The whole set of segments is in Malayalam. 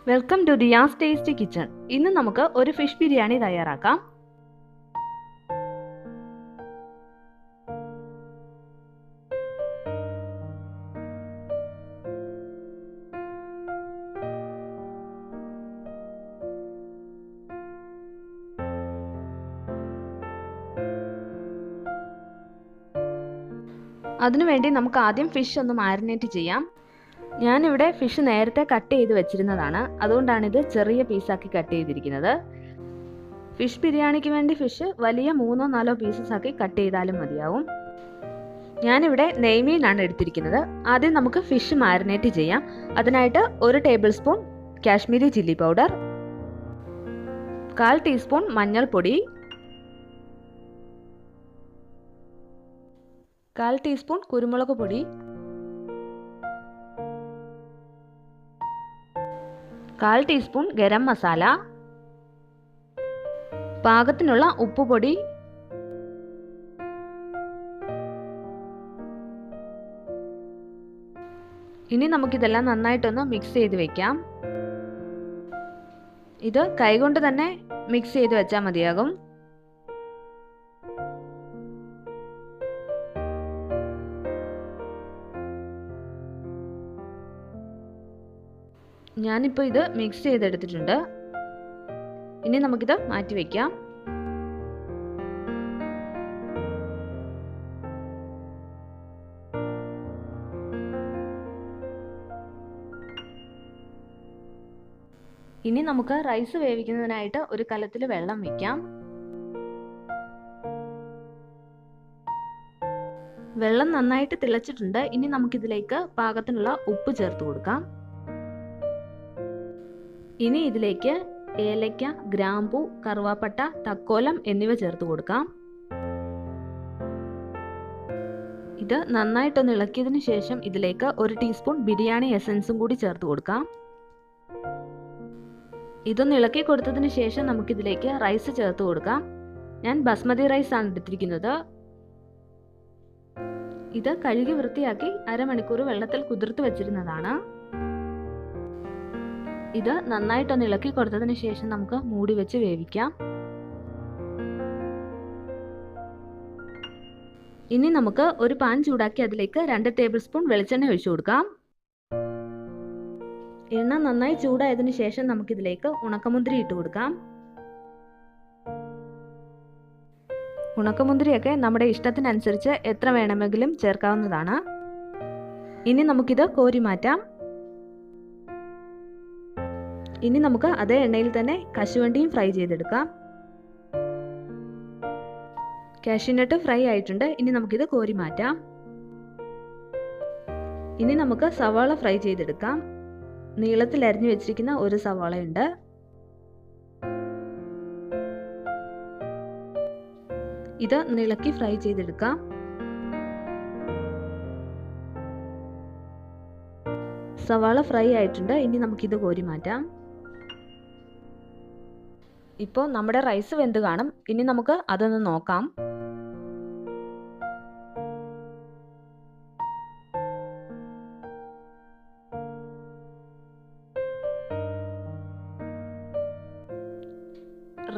Welcome to Diya's tasty kitchen. ഇന്ന് നമുക്ക് ഒരു ഫിഷ് ബിരിയാണി തയ്യാറാക്കാം. അതിനുവേണ്ടി നമുക്ക് ആദ്യം ഫിഷ് ഒന്ന് മാരിനേറ്റ് ചെയ്യാം. ഞാനിവിടെ ഫിഷ് നേരത്തെ കട്ട് ചെയ്ത് വെച്ചിരുന്നതാണ്, അതുകൊണ്ടാണ് ഇത് ചെറിയ പീസാക്കി കട്ട് ചെയ്തിരിക്കുന്നത്. ഫിഷ് ബിരിയാണിക്ക് വേണ്ടി ഫിഷ് വലിയ 3-4 പീസസ് ആക്കി കട്ട് ചെയ്താലും മതിയാവും. ഞാനിവിടെ നെയ്മീനാണ് എടുത്തിരിക്കുന്നത്. ആദ്യം നമുക്ക് ഫിഷ് മാരിനേറ്റ് ചെയ്യാം. അതിനായിട്ട് 1 table spoon Kashmiri chilli powder, 1/4 teaspoon മഞ്ഞൾപ്പൊടി, 1/4 ടീസ്പൂൺ കുരുമുളക് പൊടി, 1/4 ടീസ്പൂൺ ഗരം മസാല, പാകത്തിനുള്ള ഉപ്പുപൊടി, ഇനി നമുക്കിതെല്ലാം നന്നായിട്ടൊന്ന് മിക്സ് ചെയ്ത് വെക്കാം. ഇത് കൈകൊണ്ട് തന്നെ മിക്സ് ചെയ്ത് വെച്ചാൽ മതിയാകും. ഞാനിപ്പോൾ ഇത് മിക്സ് ചെയ്തെടുത്തിട്ടുണ്ട്. ഇനി നമുക്കിത് മാറ്റി വയ്ക്കാം. ഇനി നമുക്ക് റൈസ് വേവിക്കുന്നതിനായിട്ട് ഒരു കലത്തിൽ വെള്ളം വെക്കാം. വെള്ളം നന്നായിട്ട് തിളച്ചിട്ടുണ്ട്. ഇനി നമുക്കിതിലേക്ക് പാകത്തിനുള്ള ഉപ്പ് ചേർത്ത് കൊടുക്കാം. ഇനി ഇതിലേക്ക് ഏലക്ക, ഗ്രാമ്പൂ, കറുവാപ്പട്ട, തക്കോലം എന്നിവ ചേർത്ത് കൊടുക്കാം. ഇത് നന്നായിട്ടൊന്ന് ഇളക്കിയതിന് ശേഷം ഇതിലേക്ക് 1 ടീസ്പൂൺ ബിരിയാണി എസൻസും കൂടി ചേർത്ത് കൊടുക്കാം. ഇതൊന്ന് ഇളക്കി കൊടുത്തതിന് ശേഷം നമുക്കിതിലേക്ക് റൈസ് ചേർത്ത് കൊടുക്കാം. ഞാൻ ബസ്മതി റൈസ് ആണ് എടുത്തിരിക്കുന്നത്. ഇത് കഴുകി വൃത്തിയാക്കി അരമണിക്കൂർ വെള്ളത്തിൽ കുതിർത്ത് വെച്ചിരുന്നതാണ്. ഇത് നന്നായിട്ടൊന്ന് ഇളക്കി കൊടുത്തതിന് ശേഷം നമുക്ക് മൂടി വെച്ച് വേവിക്കാം. ഇനി നമുക്ക് ഒരു പാൻ ചൂടാക്കി അതിലേക്ക് 2 ടേബിൾ സ്പൂൺ വെളിച്ചെണ്ണ ഒഴിച്ചു കൊടുക്കാം. എണ്ണ നന്നായി ചൂടായതിനു ശേഷം നമുക്കിതിലേക്ക് ഉണക്കമുന്തിരി ഇട്ട് കൊടുക്കാം. ഉണക്കമുന്തിരിയൊക്കെ നമ്മുടെ ഇഷ്ടത്തിനനുസരിച്ച് എത്ര വേണമെങ്കിലും ചേർക്കാവുന്നതാണ്. ഇനി നമുക്കിത് കോരി മാറ്റാം. ഇനി നമുക്ക് അതേ എണ്ണയിൽ തന്നെ കശുവണ്ടിയും ഫ്രൈ ചെയ്തെടുക്കാം. കാഷ്യൂനട്ട് ഫ്രൈ ആയിട്ടുണ്ട്. ഇനി നമുക്കിത് കോരി മാറ്റാം. ഇനി നമുക്ക് സവാള ഫ്രൈ ചെയ്തെടുക്കാം. നീളത്തിൽ അരിഞ്ഞു വെച്ചിരിക്കുന്ന ഒരു സവാളയുണ്ട്. ഇത് ഇളക്കി ഫ്രൈ ചെയ്തെടുക്കാം. സവാള ഫ്രൈ ആയിട്ടുണ്ട്. ഇനി നമുക്കിത് കോരി മാറ്റാം. ഇപ്പോൾ നമ്മുടെ റൈസ് വെന്ത് കാണും. ഇനി നമുക്ക് അതൊന്ന് നോക്കാം.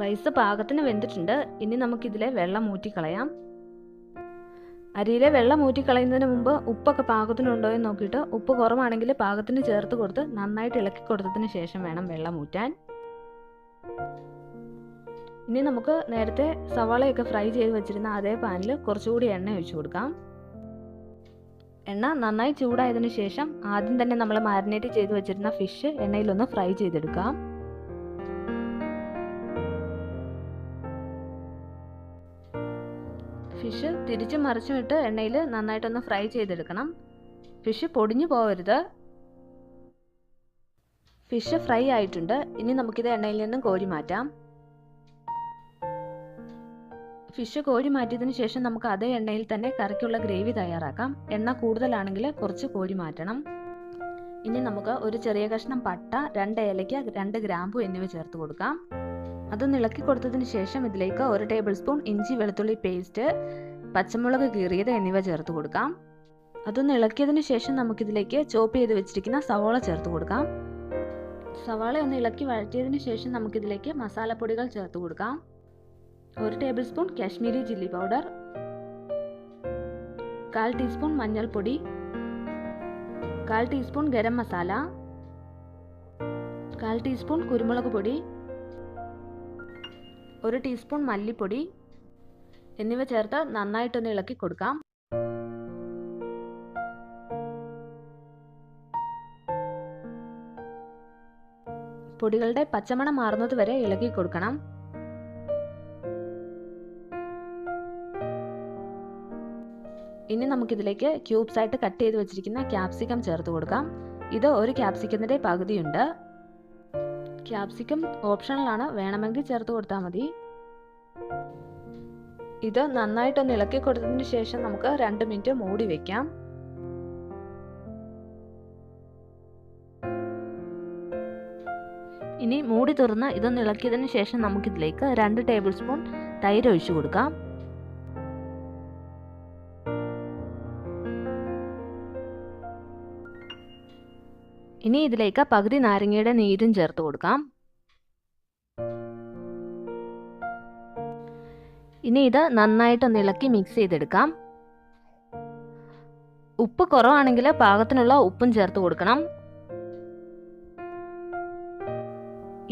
റൈസ് പാകത്തിന് വെന്തിട്ടുണ്ട്. ഇനി നമുക്കിതിലെ വെള്ളം ഊറ്റിക്കളയാം. അരിയിലെ വെള്ളം ഊറ്റിക്കളയുന്നതിന് മുമ്പ് ഉപ്പൊക്കെ പാകത്തിനുണ്ടോ എന്ന് നോക്കിയിട്ട് ഉപ്പ് കുറവാണെങ്കിൽ പാകത്തിന് ചേർത്ത് കൊടുത്ത് നന്നായിട്ട് ഇളക്കി കൊടുത്തതിന് ശേഷം വേണം വെള്ളം ഊറ്റാൻ. ഇനി നമുക്ക് നേരത്തെ സവാളയൊക്കെ ഫ്രൈ ചെയ്ത് വെച്ചിരുന്ന അതേ പാനിൽ കുറച്ചുകൂടി എണ്ണ ഒഴിച്ചു കൊടുക്കാം. എണ്ണ നന്നായി ചൂടായതിനു ശേഷം ആദ്യം തന്നെ നമ്മൾ മാരിനേറ്റ് ചെയ്ത് വെച്ചിരുന്ന ഫിഷ് എണ്ണയിലൊന്ന് ഫ്രൈ ചെയ്തെടുക്കാം. ഫിഷ് തിരിച്ചും മറിച്ചും ഇട്ട് എണ്ണയിൽ നന്നായിട്ടൊന്ന് ഫ്രൈ ചെയ്തെടുക്കണം. ഫിഷ് പൊടിഞ്ഞു പോകരുത്. ഫിഷ് ഫ്രൈ ആയിട്ടുണ്ട്. ഇനി നമുക്കിത് എണ്ണയിൽ നിന്നും കോരി മാറ്റാം. ഫിഷ് കോരി മാറ്റിയതിന് ശേഷം നമുക്ക് അതേ എണ്ണയിൽ തന്നെ കറിക്കുള്ള ഗ്രേവി തയ്യാറാക്കാം. എണ്ണ കൂടുതലാണെങ്കിൽ കുറച്ച് കോരി മാറ്റണം. ഇനി നമുക്ക് ഒരു ചെറിയ കഷ്ണം പട്ട, 2 ഏലക്ക, 2 ഗ്രാമ്പു എന്നിവ ചേർത്ത് കൊടുക്കാം. അതൊന്ന് ഇളക്കി കൊടുത്തതിന് ശേഷം ഇതിലേക്ക് 1 ടേബിൾ സ്പൂൺ ഇഞ്ചി വെളുത്തുള്ളി പേസ്റ്റ്, പച്ചമുളക് കീറിയത് എന്നിവ ചേർത്ത് കൊടുക്കാം. അതൊന്ന് ഇളക്കിയതിന് ശേഷം നമുക്കിതിലേക്ക് ചോപ്പ് ചെയ്ത് വെച്ചിരിക്കുന്ന സവോള ചേർത്ത് കൊടുക്കാം. സവാള ഒന്ന് ഇളക്കി വഴറ്റിയതിന് ശേഷം നമുക്കിതിലേക്ക് മസാലപ്പൊടികൾ ചേർത്ത് കൊടുക്കാം. 1 table spoon Kashmiri chilli powder, 1/4 teaspoon മഞ്ഞൾപ്പൊടി, 1/4 ടീസ്പൂൺ ഗരം മസാല, 1/4 ടീസ്പൂൺ കുരുമുളക് പൊടി, 1 ടീസ്പൂൺ മല്ലിപ്പൊടി എന്നിവ ചേർത്ത് നന്നായിട്ടൊന്ന് ഇളക്കി കൊടുക്കാം. പൊടികളുടെ പച്ചമണം മാറുന്നത് വരെ ഇളക്കി കൊടുക്കണം. ഇനി നമുക്കിതിലേക്ക് ക്യൂബ്സ് ആയിട്ട് കട്ട് ചെയ്ത് വെച്ചിരിക്കുന്ന ക്യാപ്സിക്കം ചേർത്ത് കൊടുക്കാം. ഇത് ഒരു ക്യാപ്സിക്കത്തിൻ്റെ പകുതിയുണ്ട്. ക്യാപ്സിക്കം ഓപ്ഷണലാണ്, വേണമെങ്കിൽ ചേർത്ത് കൊടുത്താൽ മതി. ഇത് നന്നായിട്ടൊന്ന് ഇളക്കി കൊടുത്തതിന് ശേഷം നമുക്ക് 2 മിനിറ്റ് മൂടി വയ്ക്കാം. ഇനി മൂടി തുറന്ന് ഇതൊന്ന് ഇളക്കിയതിന് ശേഷം നമുക്കിതിലേക്ക് 2 ടേബിൾ സ്പൂൺ തൈര് ഒഴിച്ചു കൊടുക്കാം. ഇനി ഇതിലേക്ക് പകുതി നാരങ്ങയുടെ നീരും ചേർത്ത് കൊടുക്കാം. ഇനി ഇത് നന്നായിട്ടൊന്ന് ഇളക്കി മിക്സ് ചെയ്തെടുക്കാം. ഉപ്പ് കുറവാണെങ്കിൽ പാകത്തിനുള്ള ഉപ്പും ചേർത്ത് കൊടുക്കണം.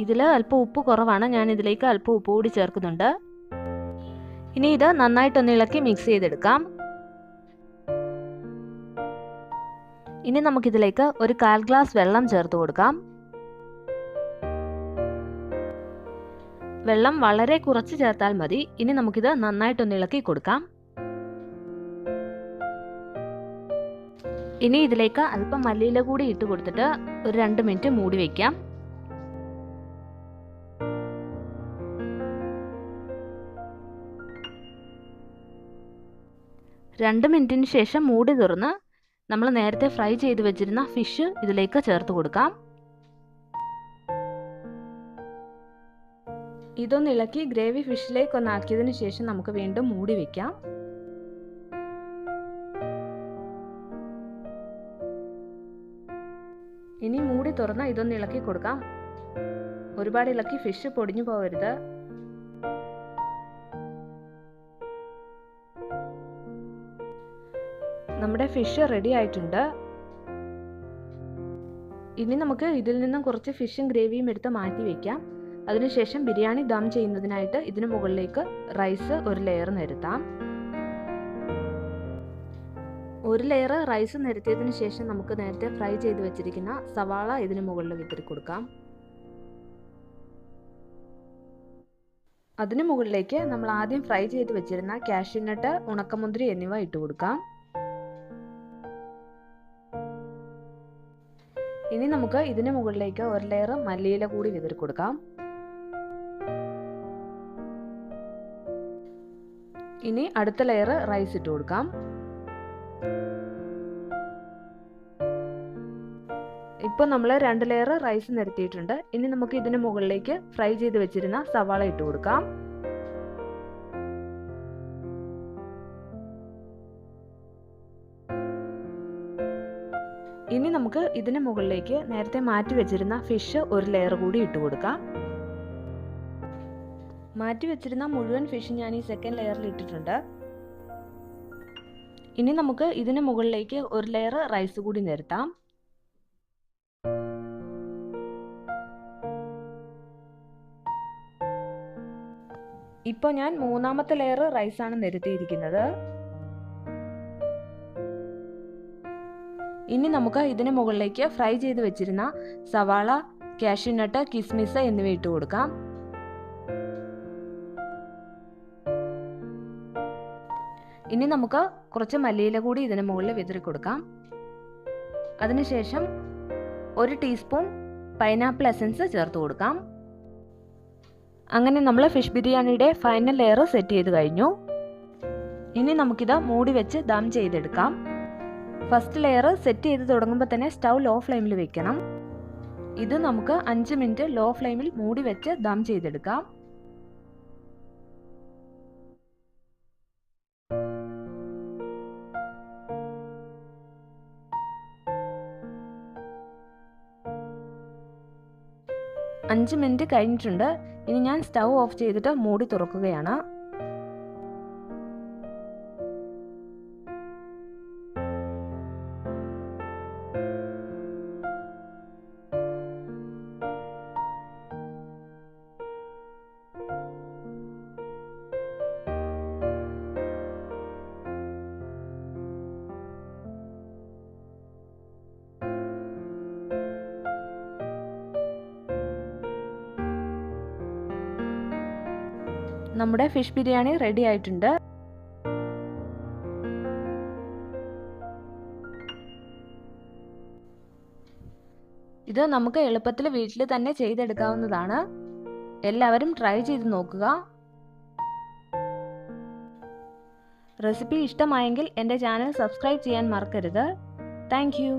ഇതിൽ അല്പം ഉപ്പ് കുറവാണ്, ഞാൻ ഇതിലേക്ക് അല്പം ഉപ്പ് കൂടി ചേർക്കുന്നുണ്ട്. ഇനി ഇത് നന്നായിട്ടൊന്ന് ഇളക്കി മിക്സ് ചെയ്തെടുക്കാം. ഇനി നമുക്കിതിലേക്ക് ഒരു 1/4 ഗ്ലാസ് വെള്ളം ചേർത്ത് കൊടുക്കാം. വെള്ളം വളരെ കുറച്ച് ചേർത്താൽ മതി. ഇനി നമുക്കിത് നന്നായിട്ടൊന്ന് ഇളക്കി കൊടുക്കാം. ഇനി ഇതിലേക്ക് അല്പം മല്ലിയില കൂടി ഇട്ട് കൊടുത്തിട്ട് ഒരു 2 മിനിറ്റ് മൂടി വയ്ക്കാം. 2 മിനിറ്റിന് ശേഷം മൂടി തുറന്ന് നമ്മൾ നേരത്തെ ഫ്രൈ ചെയ്ത് വെച്ചിരുന്ന ഫിഷ് ഇതിലേക്ക് ചേർത്ത് കൊടുക്കാം. ഇതൊന്ന് ഇളക്കി ഗ്രേവി ഫിഷിലേക്ക് ഒന്ന് ആക്കിയതിന് ശേഷം നമുക്ക് വീണ്ടും മൂടി വയ്ക്കാം. ഇനി മൂടി തുറന്ന് ഇതൊന്ന് ഇളക്കി കൊടുക്കാം. ഒരുപാട് ഇളക്കി ഫിഷ് പൊടിഞ്ഞു പോകരുത്. നമ്മുടെ ഫിഷ് റെഡി ആയിട്ടുണ്ട്. ഇനി നമുക്ക് ഇതിൽ നിന്നും കുറച്ച് ഫിഷും ഗ്രേവിയും എടുത്ത് മാറ്റി വയ്ക്കാം. അതിനുശേഷം ബിരിയാണി ദം ചെയ്യുന്നതിനായിട്ട് ഇതിനു മുകളിലേക്ക് റൈസ് ഒരു ലെയർ നിരത്താം. ഒരു ലെയർ റൈസ് നിരത്തിയതിനു ശേഷം നമുക്ക് നേരത്തെ ഫ്രൈ ചെയ്ത് വെച്ചിരിക്കുന്ന സവാള ഇതിനു മുകളിൽ വിതറി കൊടുക്കാം. അതിനു മുകളിലേക്ക് നമ്മൾ ആദ്യം ഫ്രൈ ചെയ്ത് വെച്ചിരുന്ന കാഷ്യൂനട്ട്, ഉണക്കമുന്തിരി എന്നിവ ഇട്ട് കൊടുക്കാം. ഇനി നമുക്ക് ഇതിന് മുകളിലേക്ക് ഒരു ലെയർ മല്ലിയില കൂടി വിതറി കൊടുക്കാം. ഇനി അടുത്ത ലെയർ റൈസ് ഇട്ട് കൊടുക്കാം. ഇപ്പോൾ നമ്മൾ 2 ലെയർ റൈസ് നിരത്തിയിട്ടുണ്ട്. ഇനി നമുക്ക് ഇതിന് മുകളിലേക്ക് ഫ്രൈ ചെയ്ത് വെച്ചിരുന്ന സവാള ഇട്ട് കൊടുക്കാം. ഇനി നമുക്ക് ഇതിന് മുകളിലേക്ക് നേരത്തെ മാറ്റി വെച്ചിരുന്ന ഫിഷ് ഒരു ലെയർ കൂടി ഇട്ട് കൊടുക്കാം. മാറ്റി വെച്ചിരുന്ന മുഴുവൻ ഫിഷ് ഞാൻ ഈ സെക്കൻഡ് ലെയറിൽ ഇട്ടിട്ടുണ്ട്. ഇനി നമുക്ക് ഇതിന് മുകളിലേക്ക് ഒരു ലെയർ റൈസ് കൂടി നിരത്താം. ഇപ്പോൾ ഞാൻ 3ാമത്തെ ലെയർ റൈസാണ് നിരത്തിയിരിക്കുന്നത്. ഇനി നമുക്ക് ഇതിന് മുകളിലേക്ക് ഫ്രൈ ചെയ്ത് വെച്ചിരുന്ന സവാള, കാഷ്യൂനട്ട്, കിസ്മിസ് എന്നിവ ഇട്ട് കൊടുക്കാം. ഇനി നമുക്ക് കുറച്ച് മല്ലിയില കൂടി ഇതിന് മുകളിൽ വിതറി കൊടുക്കാം. അതിനുശേഷം 1 ടീസ്പൂൺ പൈനാപ്പിൾ എസൻസ് ചേർത്ത് കൊടുക്കാം. അങ്ങനെ നമ്മൾ ഫിഷ് ബിരിയാണിയുടെ ഫൈനൽ ലെയർ സെറ്റ് ചെയ്ത് കഴിഞ്ഞു. ഇനി നമുക്കിത് മൂടി വെച്ച് ദം ചെയ്തെടുക്കാം. ഫസ്റ്റ് ലെയർ സെറ്റ് ചെയ്ത് തുടങ്ങുമ്പോൾ തന്നെ സ്റ്റൗ ലോ ഫ്ലെയിമിൽ വെക്കണം. ഇത് നമുക്ക് 5 മിനിറ്റ് ലോ ഫ്ലെയിമിൽ മൂടി വെച്ച് ദം ചെയ്തെടുക്കാം. 5 മിനിറ്റ് കഴിഞ്ഞിട്ടുണ്ട്. ഇനി ഞാൻ സ്റ്റൗ ഓഫ് ചെയ്തിട്ട് മൂടി തുറക്കുകയാണ്. നമ്മുടെ ഫിഷ് ബിരിയാണി റെഡി ആയിട്ടുണ്ട്. ഇത് നമുക്ക് എളുപ്പത്തിൽ വീട്ടിൽ തന്നെ ചെയ്തെടുക്കാവുന്നതാണ്. എല്ലാവരും ട്രൈ ചെയ്ത് നോക്കുക. റെസിപ്പി ഇഷ്ടമായെങ്കിൽ എൻ്റെ ചാനൽ സബ്സ്ക്രൈബ് ചെയ്യാൻ മറക്കരുത്. Thank you.